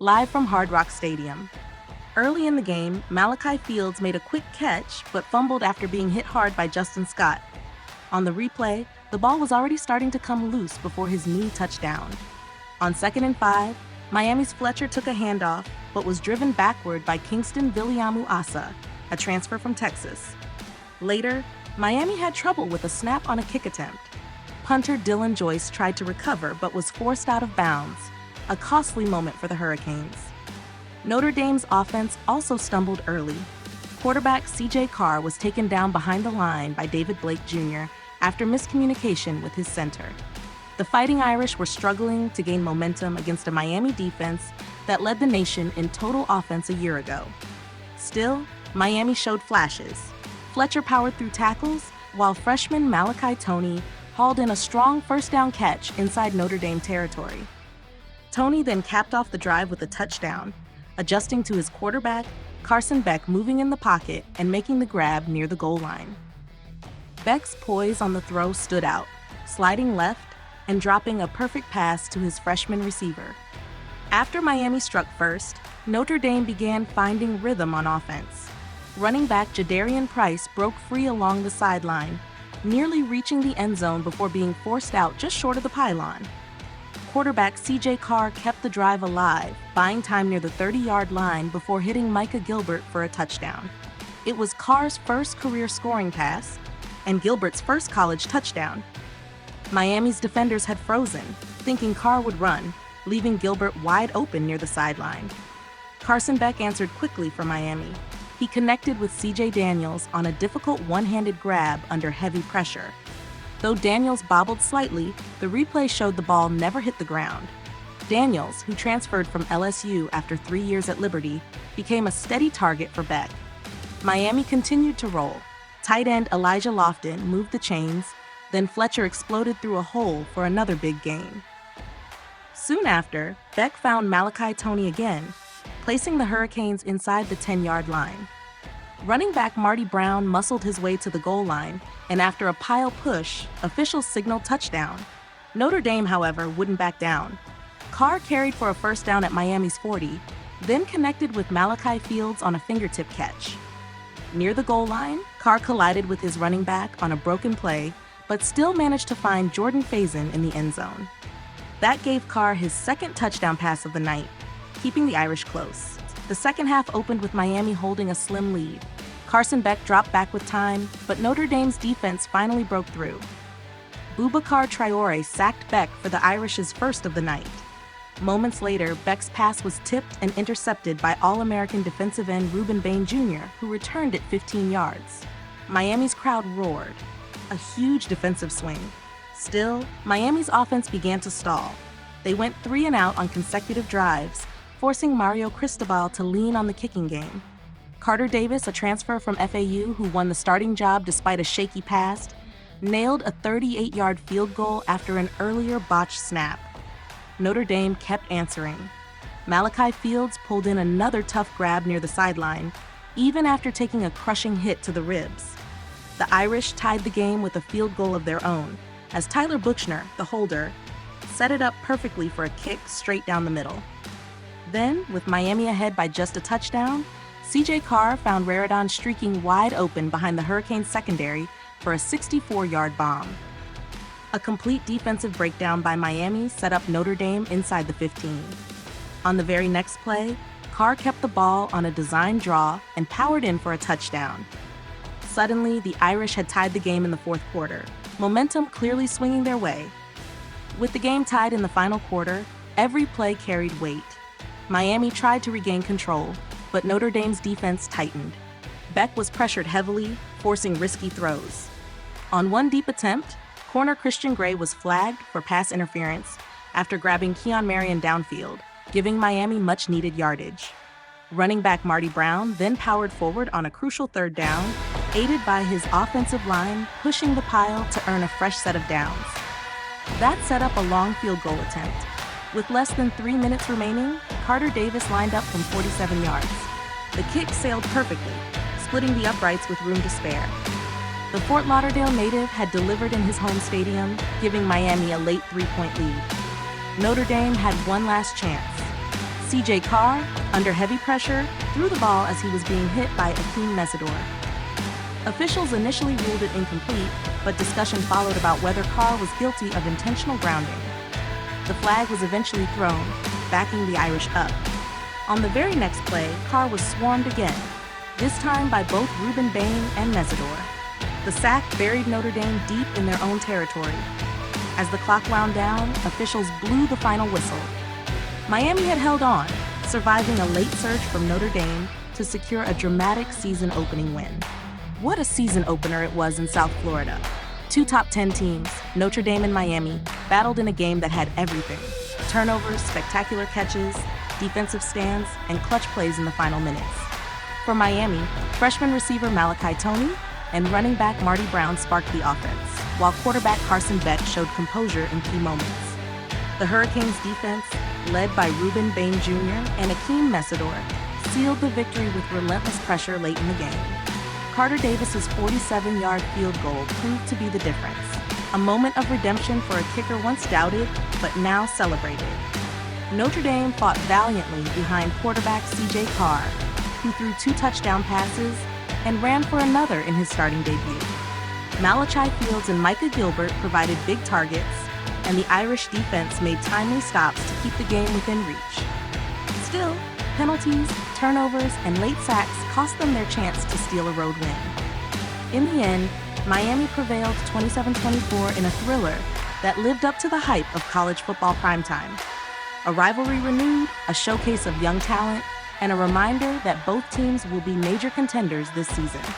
live from Hard Rock Stadium. Early in the game, Malachi Fields made a quick catch but fumbled after being hit hard by Justin Scott. On the replay, the ball was already starting to come loose before his knee touched down. On 2nd and 5, Miami's Fletcher took a handoff but was driven backward by Kingston Viliamu-Asa, a transfer from Texas. Later, Miami had trouble with a snap on a kick attempt. Punter Dylan Joyce tried to recover but was forced out of bounds, a costly moment for the Hurricanes. Notre Dame's offense also stumbled early. Quarterback CJ Carr was taken down behind the line by David Blake Jr. after miscommunication with his center. The Fighting Irish were struggling to gain momentum against a Miami defense that led the nation in total offense a year ago. Still, Miami showed flashes. Fletcher powered through tackles, while freshman Malachi Tony hauled in a strong first down catch inside Notre Dame territory. Tony then capped off the drive with a touchdown, adjusting to his quarterback, Carson Beck, moving in the pocket and making the grab near the goal line. Beck's poise on the throw stood out, sliding left and dropping a perfect pass to his freshman receiver. After Miami struck first, Notre Dame began finding rhythm on offense. Running back Jadarian Price broke free along the sideline, nearly reaching the end zone before being forced out just short of the pylon. Quarterback CJ Carr kept the drive alive, buying time near the 30-yard line before hitting Micah Gilbert for a touchdown. It was Carr's first career scoring pass and Gilbert's first college touchdown. Miami's defenders had frozen, thinking Carr would run, leaving Gilbert wide open near the sideline. Carson Beck answered quickly for Miami. He connected with CJ Daniels on a difficult one-handed grab under heavy pressure. Though Daniels bobbled slightly, the replay showed the ball never hit the ground. Daniels, who transferred from LSU after 3 years at Liberty, became a steady target for Beck. Miami continued to roll. Tight end Elijah Lofton moved the chains, then Fletcher exploded through a hole for another big gain. Soon after, Beck found Malachi Tony again, placing the Hurricanes inside the 10-yard line. Running back Marty Brown muscled his way to the goal line, and after a pile push, officials signaled touchdown. Notre Dame, however, wouldn't back down. Carr carried for a first down at Miami's 40, then connected with Malachi Fields on a fingertip catch. Near the goal line, Carr collided with his running back on a broken play, but still managed to find Jordan Faison in the end zone. That gave Carr his second touchdown pass of the night, keeping the Irish close. The second half opened with Miami holding a slim lead. Carson Beck dropped back with time, but Notre Dame's defense finally broke through. Boubacar Traore sacked Beck for the Irish's first of the night. Moments later, Beck's pass was tipped and intercepted by All-American defensive end Rueben Bane Jr., who returned it 15 yards. Miami's crowd roared. A huge defensive swing. Still, Miami's offense began to stall. They went 3 and out on consecutive drives, forcing Mario Cristobal to lean on the kicking game. Carter Davis, a transfer from FAU who won the starting job despite a shaky pass, nailed a 38-yard field goal after an earlier botched snap. Notre Dame kept answering. Malachi Fields pulled in another tough grab near the sideline, even after taking a crushing hit to the ribs. The Irish tied the game with a field goal of their own, as Tyler Buchner, the holder, set it up perfectly for a kick straight down the middle. Then, with Miami ahead by just a touchdown, CJ Carr found Raridon streaking wide open behind the Hurricanes secondary for a 64-yard bomb. A complete defensive breakdown by Miami set up Notre Dame inside the 15. On the very next play, Carr kept the ball on a design draw and powered in for a touchdown. Suddenly, the Irish had tied the game in the fourth quarter, momentum clearly swinging their way. With the game tied in the final quarter, every play carried weight. Miami tried to regain control, but Notre Dame's defense tightened. Beck was pressured heavily, forcing risky throws. On one deep attempt, corner Christian Gray was flagged for pass interference after grabbing Keon Marion downfield, giving Miami much-needed yardage. Running back Marty Brown then powered forward on a crucial third down, aided by his offensive line pushing the pile to earn a fresh set of downs. That set up a long field goal attempt. With less than 3 minutes remaining, Carter Davis lined up from 47 yards. The kick sailed perfectly, splitting the uprights with room to spare. The Fort Lauderdale native had delivered in his home stadium, giving Miami a late 3-point lead. Notre Dame had one last chance. CJ Carr, under heavy pressure, threw the ball as he was being hit by Akheem Mesidor. Officials initially ruled it incomplete, but discussion followed about whether Carr was guilty of intentional grounding. The flag was eventually thrown, backing the Irish up. On the very next play, Carr was swarmed again, this time by both Rueben Bane and Mesidor. The sack buried Notre Dame deep in their own territory. As the clock wound down, officials blew the final whistle. Miami had held on, surviving a late surge from Notre Dame to secure a dramatic season-opening win. What a season opener it was in South Florida. Two top 10 teams, Notre Dame and Miami, battled in a game that had everything: turnovers, spectacular catches, defensive stands, and clutch plays in the final minutes. For Miami, freshman receiver Malachi Tony and running back Marty Brown sparked the offense, while quarterback Carson Beck showed composure in key moments. The Hurricanes' defense, led by Rueben Bane Jr. and Akheem Mesidor, sealed the victory with relentless pressure late in the game. Carter Davis's 47-yard field goal proved to be the difference, a moment of redemption for a kicker once doubted, but now celebrated. Notre Dame fought valiantly behind quarterback CJ Carr, who threw 2 touchdown passes and ran for another in his starting debut. Malachi Fields and Micah Gilbert provided big targets, and the Irish defense made timely stops to keep the game within reach. Still, penalties, turnovers, and late sacks cost them their chance to steal a road win. In the end, Miami prevailed 27-24 in a thriller that lived up to the hype of college football primetime. A rivalry renewed, a showcase of young talent, and a reminder that both teams will be major contenders this season.